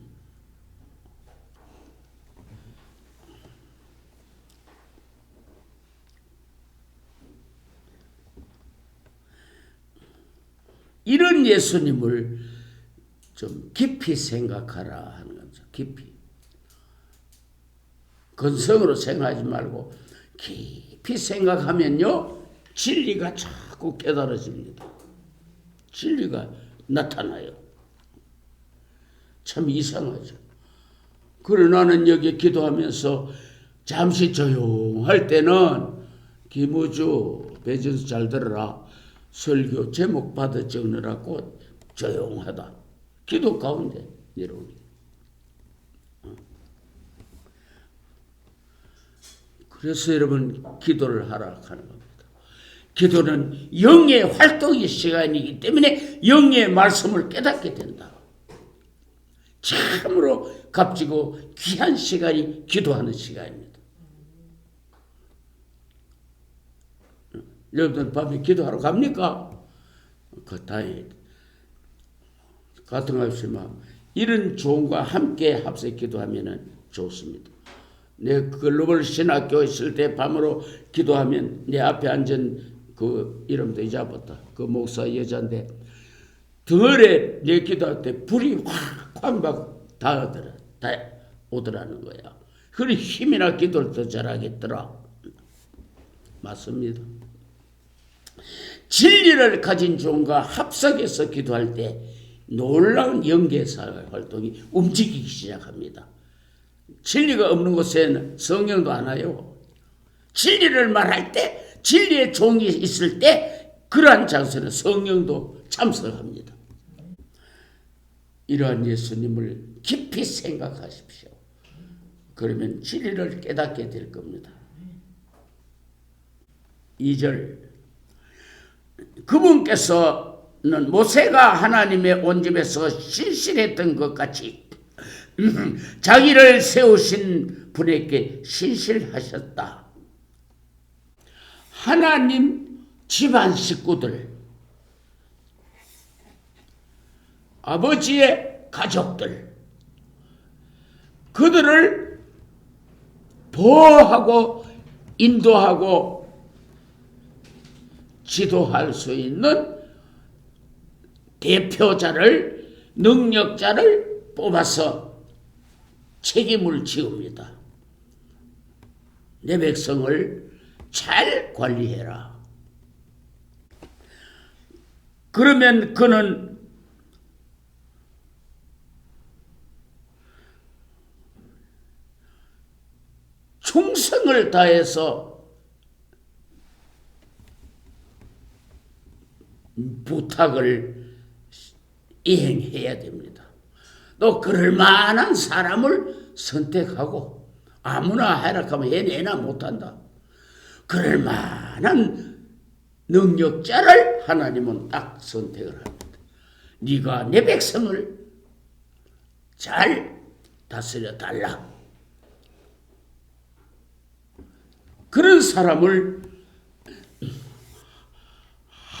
이런 예수님을 좀 깊이 생각하라 하는 겁니다. 깊이. 건성으로 생각하지 말고 깊이 생각하면요, 진리가 자꾸 깨달아집니다. 진리가 나타나요. 참 이상하죠. 그러나 나는 여기 기도하면서 잠시 조용할 때는 김우주, 배진수 잘 들어라. 설교 제목 받아 적느라고 조용하다. 기도 가운데 내려오니. 그래서 여러분 기도를 하라 하는 겁니다. 기도는 영의 활동의 시간이기 때문에 영의 말씀을 깨닫게 된다. 참으로 값지고 귀한 시간이 기도하는 시간입니다. 여러분들 밤에 기도하러 갑니까? 그 다행이다. 같은 것이지만 이런 조언과 함께 합세 기도하면 좋습니다. 내 글로벌 신학교 있을 때 밤으로 기도하면 내 앞에 앉은 그 이름도 잊어버렸다. 그 목사 여자인데 덜에 내 기도할 때 불이 확 막 다 오더라는 거야. 그래 힘이나 기도를 더 잘하겠더라. 맞습니다. 진리를 가진 종과 합석해서 기도할 때 놀라운 영계사 활동이 움직이기 시작합니다. 진리가 없는 곳에는 성령도 안 와요. 진리를 말할 때, 진리의 종이 있을 때 그러한 장소는 성령도 참석합니다. 이러한 예수님을 깊이 생각하십시오. 그러면 진리를 깨닫게 될 겁니다. 2절. 그분께서는 모세가 하나님의 온 집에서 신실했던 것 같이 자기를 세우신 분에게 신실하셨다. 하나님 집안 식구들, 아버지의 가족들, 그들을 보호하고 인도하고 지도할 수 있는 대표자를, 능력자를 뽑아서 책임을 지웁니다. 내 백성을 잘 관리해라. 그러면 그는 충성을 다해서 부탁을 이행해야 됩니다. 또 그럴 만한 사람을 선택하고 아무나 하라 하면 해내나 못한다. 그럴 만한 능력자를 하나님은 딱 선택을 합니다. 네가 내 백성을 잘 다스려 달라. 그런 사람을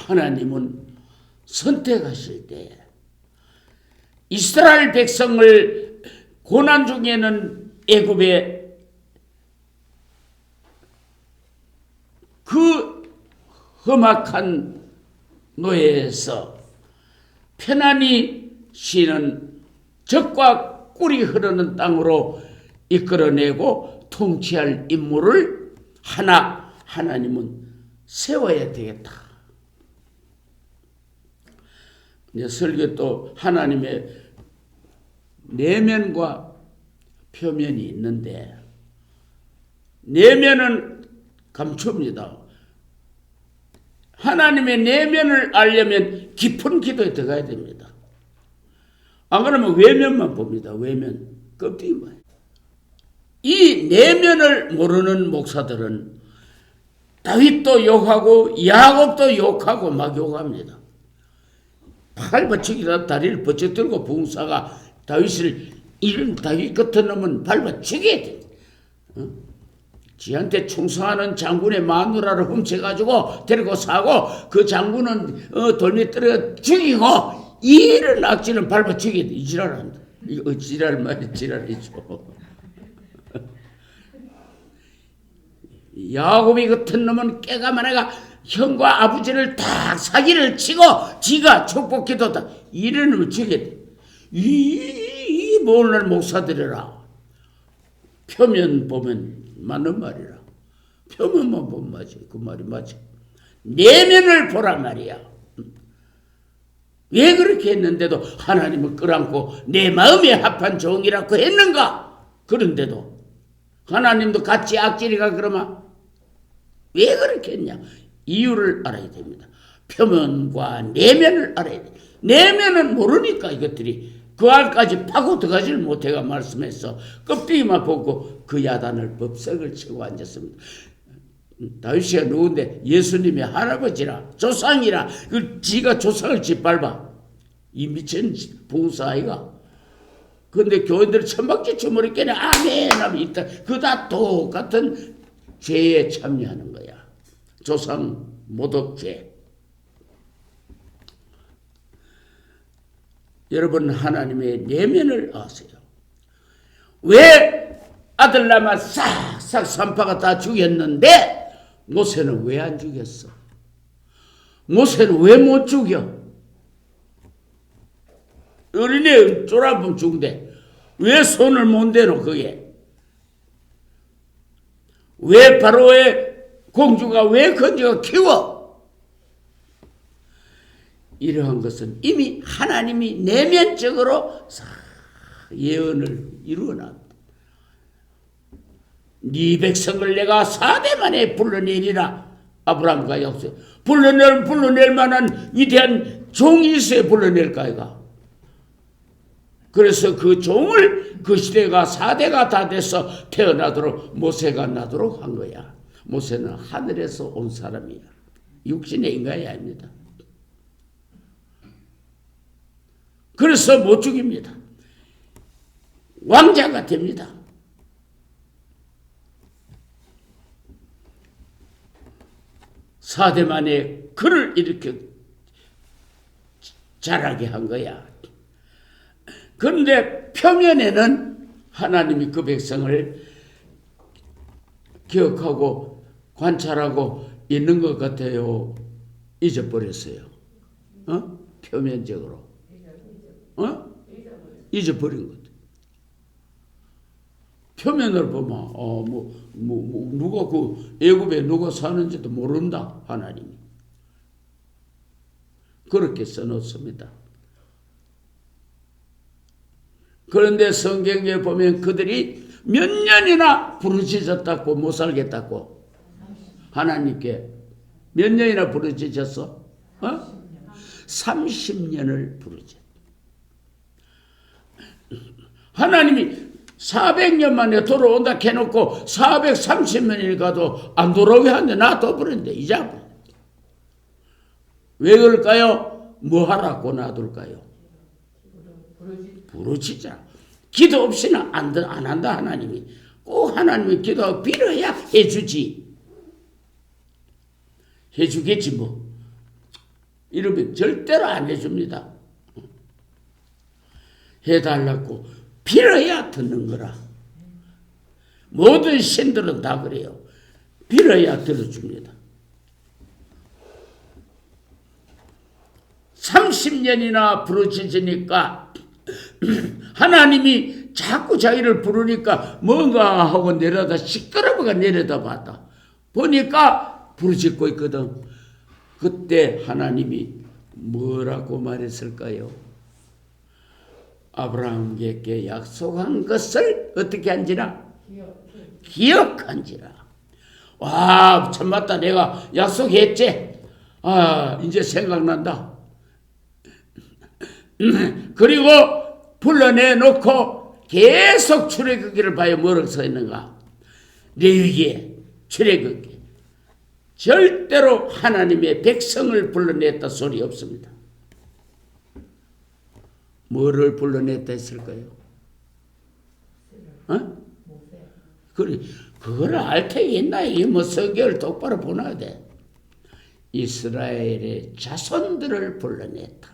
하나님은 선택하실 때 이스라엘 백성을 고난 중에는 애굽의 그 험악한 노예에서 편안히 쉬는 적과 꿀이 흐르는 땅으로 이끌어내고 통치할 임무를 하나님은 세워야 되겠다. 설교 또 하나님의 내면과 표면이 있는데 내면은 감춥니다. 하나님의 내면을 알려면 깊은 기도에 들어가야 됩니다. 안 그러면 외면만 봅니다. 외면, 껍데기만. 이 내면을 모르는 목사들은 다윗도 욕하고 야곱도 욕하고 막 욕합니다. 팔 받치기다 다리를 버쩍들고 부흥사가 다윗을 이런 다윗 같은 놈은 밟아 죽여야 돼. 지한테 충성하는 장군의 마누라를 훔쳐가지고 데리고 사고 그 장군은 돌밑 떨어 죽이고 이런 악질은 밟아 죽여야 돼. 이 지랄한다. 이거 지랄 말이 지랄이죠. 야곱이 같은 놈은 깨가만해가 형과 아버지를 다 사기를 치고 지가 축복기도다. 이런 놈을 죽여야 돼. 이 몰날 목사들이라. 표면 보면 맞는 말이라. 표면만 보면 맞지. 그 말이 맞지. 내면을 보란 말이야. 왜 그렇게 했는데도 하나님을 끌어안고 내 마음에 합한 종이라고 했는가? 그런데도 하나님도 같이 악질이가 그러면 왜 그렇게 했냐? 이유를 알아야 됩니다. 표면과 내면을 알아야 돼. 내면은 모르니까 이것들이 그 안까지 파고 들어가지를 못해가 말씀해서 껍데기만 보고 그 야단을 법석을 치고 앉았습니다. 다윗이가 누군데 예수님의 할아버지라 조상이라 그 지가 조상을 짓밟아 이 미친 부흥사 아이가. 그런데 교인들 천박지 주머니께는 아멘 하면 있다. 그다 똑같은 죄에 참여하는 거야. 조상 모독죄. 여러분 하나님의 내면을 아세요. 왜 아들라만 싹싹 산파가 다 죽였는데 모세는 왜 안 죽였어? 모세는 왜 못 죽여? 어린애 쫄아보면 죽는데 왜 손을 못 대노 그게? 왜 바로의 공주가 왜 건져가 키워? 이러한 것은 이미 하나님이 내면적으로 예언을 이루어놨다. 네 백성을 내가 4대 만에 불러내리라. 아브라함과 약속. 불러낼 만한 위대한 종이 있어야 불러낼까 이가. 그래서 그 종을 그 시대가 4대가 다 돼서 태어나도록 모세가 나도록 한 거야. 모세는 하늘에서 온 사람이야. 육신의 인간이 아닙니다. 그래서 못 죽입니다. 왕자가 됩니다. 사대만에 그를 이렇게 자라게 한 거야. 그런데 표면에는 하나님이 그 백성을 기억하고 관찰하고 있는 것 같아요. 잊어버렸어요. 표면적으로. 잊어버린 것. 표면을 보면 누가 그 애굽에 누가 사는지도 모른다. 하나님이 그렇게 써놓습니다. 그런데 성경에 보면 그들이 몇 년이나 부르짖었다고 못 살겠다고 하나님께 몇 년이나 부르짖었어? 30년을 부르짖. 하나님이 400년 만에 돌아온다 해놓고 430년이 가도 안 돌아오게 하는데 놔둬버렸는데 잊어버렸는데. 왜 그럴까요? 뭐 하라고 놔둘까요? 부르짖자. 기도 없이는 안 한다. 하나님이 꼭 하나님이 기도하고 빌어야 해주지. 해주겠지 뭐. 이러면 절대로 안 해줍니다. 해달라고 빌어야 듣는 거라. 모든 신들은 다 그래요. 빌어야 들어줍니다. 30년이나 부르짖으니까 하나님이 자꾸 자기를 부르니까 뭔가 하고 내려다 시끄러워가 내려다 봤다. 보니까 부르짖고 있거든. 그때 하나님이 뭐라고 말했을까요? 아브라함에게 약속한 것을 어떻게 한지라? 기억한지라. 와, 참 맞다. 내가 약속했지. 이제 생각난다. 그리고 불러내놓고 계속 출애굽기를 봐요. 뭐라고 써 있는가? 레위기에 출애굽기. 절대로 하나님의 백성을 불러냈다 소리 없습니다. 뭐를 불러냈다 했을까요? 그래, 그걸 알 테기 있나? 이 뭐 성경을 똑바로 보놔야 돼. 이스라엘의 자손들을 불러냈다.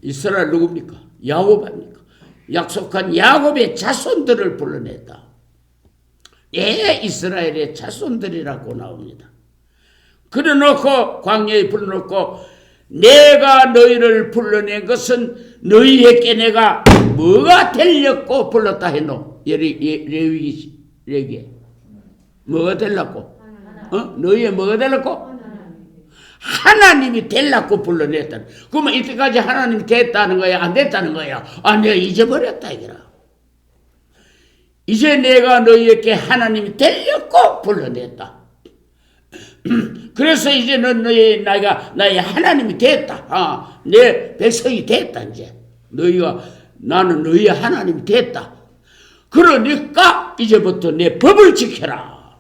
이스라엘 누굽니까? 야곱 아닙니까? 약속한 야곱의 자손들을 불러냈다. 이스라엘의 자손들이라고 나옵니다. 그래놓고 광야에 불러놓고 내가 너희를 불러낸 것은 너희에게 내가 뭐가 되려고 불렀다 했노? 레위기 뭐가 되려고? 너희의 뭐가 되려고? 하나님이 되려고 불러냈다. 그러면 이때까지 하나님이 됐다는 거야? 안 됐다는 거야? 내가 잊어버렸다 이거라. 이제 내가 너희에게 하나님이 되려고 불러냈다. 그래서 이제 나의 하나님이 됐다. 내 백성이 됐다. 이제 나는 너희의 하나님이 됐다. 그러니까 이제부터 내 법을 지켜라.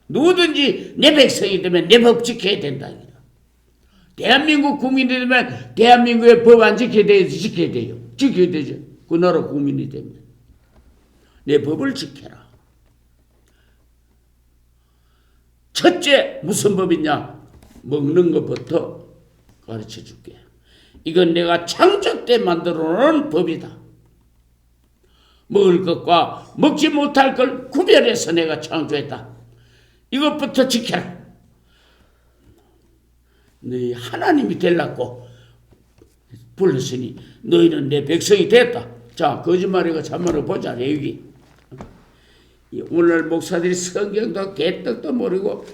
누구든지 내 백성이 되면 내 법 지켜야 된다. 대한민국 국민이 되면 대한민국의 법 안 지켜야 되지. 지켜야 돼요. 지켜야 되죠. 그 나라 국민이 되면 내 법을 지켜라. 첫째 무슨 법이냐? 먹는 것부터 가르쳐 줄게. 이건 내가 창조 때 만들어 놓은 법이다. 먹을 것과 먹지 못할 걸 구별해서 내가 창조했다. 이것부터 지켜라. 너희 하나님이 되려고 불렀으니 너희는 내 백성이 됐다. 자, 거짓말이고 참말이고 보자. 레위기. 오늘 목사들이 성경도 개떡도 모르고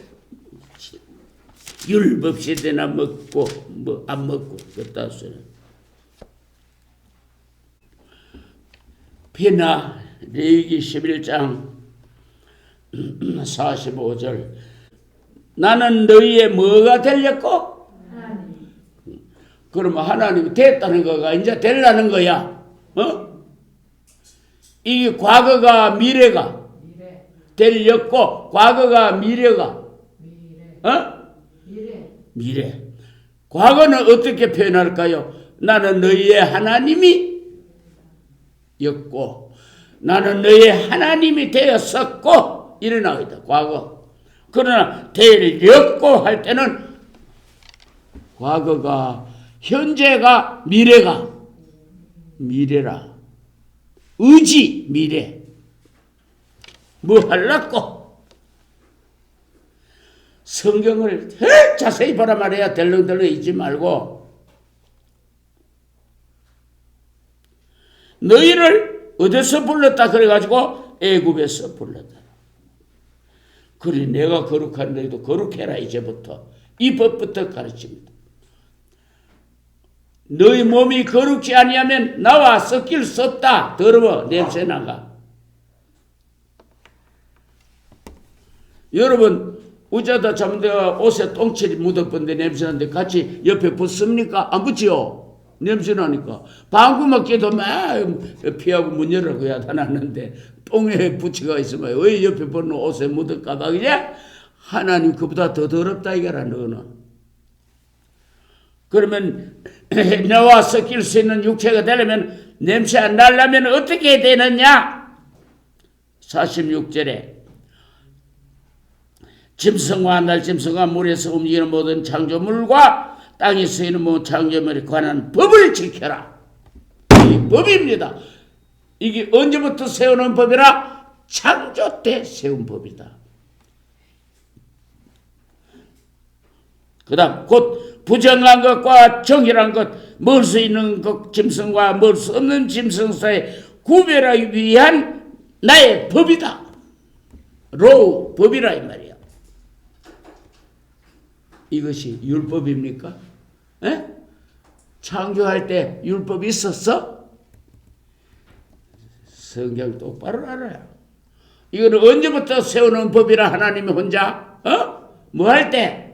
율법시대나 먹고 뭐 안 먹고 그렇다 소리. 비나 레위기 11장 45절 나는 너희의 뭐가 되려고? 하나님. 그러면 하나님이 됐다는 거가 이제 되려는 거야. 이게 과거가 미래가? 될 였고 과거가 미래가 미래. 어? 미래. 미래. 과거는 어떻게 표현할까요? 나는 너희의 하나님이 였고 나는 너희의 하나님이 되었었고 이래 나오다. 과거. 그러나 될 였고 할 때는 과거가 현재가 미래가 미래라. 의지 미래. 뭐 할라고? 성경을 자세히 보라 말이야. 덜렁덜렁 잊지 말고. 너희를 어디서 불렀다 그래가지고 애굽에서 불렀다. 그래 내가 거룩한 너희도 거룩해라. 이제부터 이 법부터 가르칩니다. 너희 몸이 거룩지 아니하면 나와 섞일 수 없다. 더러워 냄새나가. 여러분 우자다 잠들어 옷에 똥칠이 묻어본데 냄새나는데 같이 옆에 붙습니까? 안 붙지요? 냄새나니까. 방구만 깨도 막 피하고 문 열라고 해야 하는데 똥에 붙이가 있으면 왜 옆에 붙는 옷에 묻을까봐 그냥 하나님 그보다 더 더럽다 이거라 너는. 그러면 나와 섞일 수 있는 육체가 되려면 냄새 안 나려면 어떻게 되느냐? 46절에 짐승과 날짐승과 물에서 움직이는 모든 창조물과 땅에 쓰이는 모든 창조물에 관한 법을 지켜라. 이 법입니다. 이게 언제부터 세우는 법이라? 창조 때 세운 법이다. 그 다음 곧 부정한 것과 정결한 것, 먹을 수 있는 것 짐승과 먹을 수 없는 짐승 사이 구별하기 위한 나의 법이다. 로우 법이라 이 말이야. 이것이 율법입니까? 에? 창조할 때 율법이 있었어? 성경 똑바로 알아요. 이거는 언제부터 세우는 법이라 하나님이 혼자 뭐 할 때?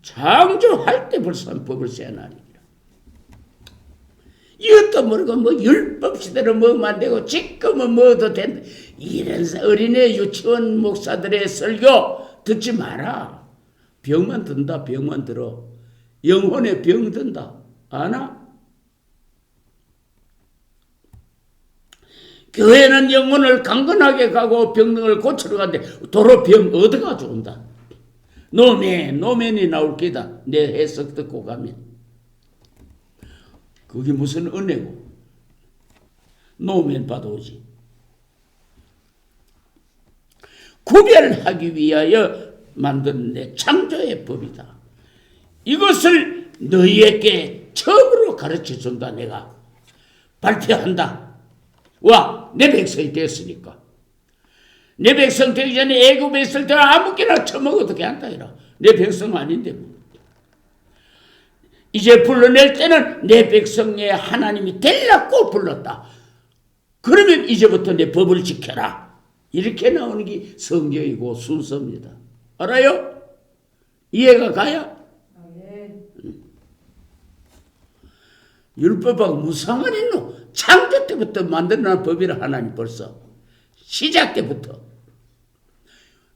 창조할 때 벌써 법을 세워나니까. 이것도 모르고 뭐 율법 시대로 뭐 만들고 지금은 뭐도 된다. 이런 어린애 유치원 목사들의 설교 듣지 마라. 병만 든다. 병만 들어. 영혼에 병 든다. 아나? 교회는 영혼을 강건하게 가고 병을 고치러 가는데 도로 병 얻어가 준다. 노맨이 나올 게다. 내 해석 듣고 가면. 그게 무슨 은혜고. 노맨 받아오지. 구별하기 위하여 만든 내 창조의 법이다. 이것을 너희에게 처음으로 가르쳐 준다. 내가 발표한다. 와, 내 백성이 됐으니까. 내 백성 되기 전에 애굽에 있을 때 아무렇게나 처먹어도 괜찮다. 이라. 내 백성 아닌데 뭐. 이제 불러낼 때는 내 백성의 하나님이 되려고 불렀다. 그러면 이제부터 내 법을 지켜라. 이렇게 나오는 게 성경이고 순서입니다. 알아요? 이해가 가요? 율법하고 무슨 상관이 있노? 창조 때부터 만들어낸 법이라 하나님 벌써. 시작 때부터.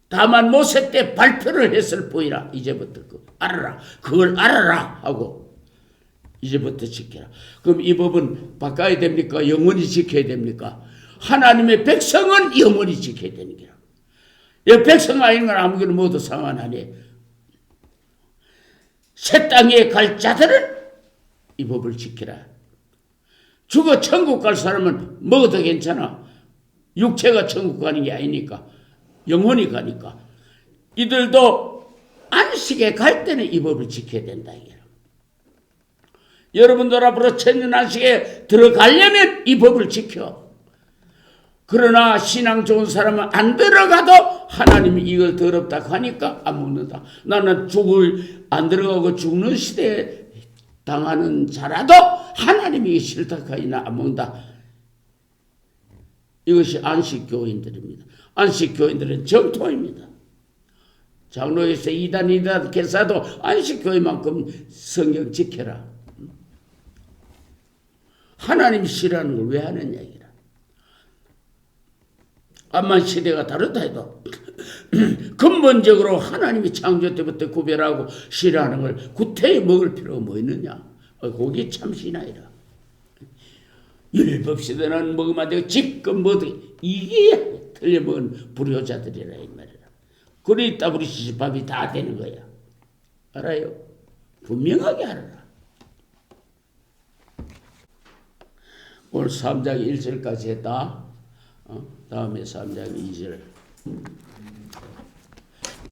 다만 모세 때 발표를 했을 뿐이라. 이제부터 알아라. 그걸 알아라 하고 이제부터 지켜라. 그럼 이 법은 바꿔야 됩니까? 영원히 지켜야 됩니까? 하나님의 백성은 영원히 지켜야 되는 거야. 이 백성 아닌 건 아무거나 모두 상관하니. 새 땅에 갈 자들은 이 법을 지키라. 죽어 천국 갈 사람은 먹어도 괜찮아. 육체가 천국 가는 게 아니니까. 영혼이 가니까. 이들도 안식에 갈 때는 이 법을 지켜야 된다. 여러분들 앞으로 천년 안식에 들어가려면 이 법을 지켜. 그러나 신앙 좋은 사람은 안 들어가도 하나님이 이걸 더럽다 하니까 안 먹는다. 나는 안 들어가고 죽는 시대에 당하는 자라도 하나님이 싫다 하니나 안 먹는다. 이것이 안식교인들입니다. 안식교인들은 정토입니다. 장로에서 이단 개사도 안식교인만큼 성경 지켜라. 하나님이 싫어하는 걸 왜 하느냐 이라. 암만 시대가 다르다 해도 근본적으로 하나님이 창조 때부터 구별하고 싫어하는 걸 구태여 먹을 필요가 뭐 있느냐. 그게 참 신앙이라. 율법시대는 먹으면 안 되고 집껏 먹어도 이게 틀려먹은 불효자들이라 이 말이야. 그러니까 우리 시집밥이 다 되는 거야. 알아요? 분명하게 알아라. 오늘 3장 1절까지 했다. 다음에 3장 2절.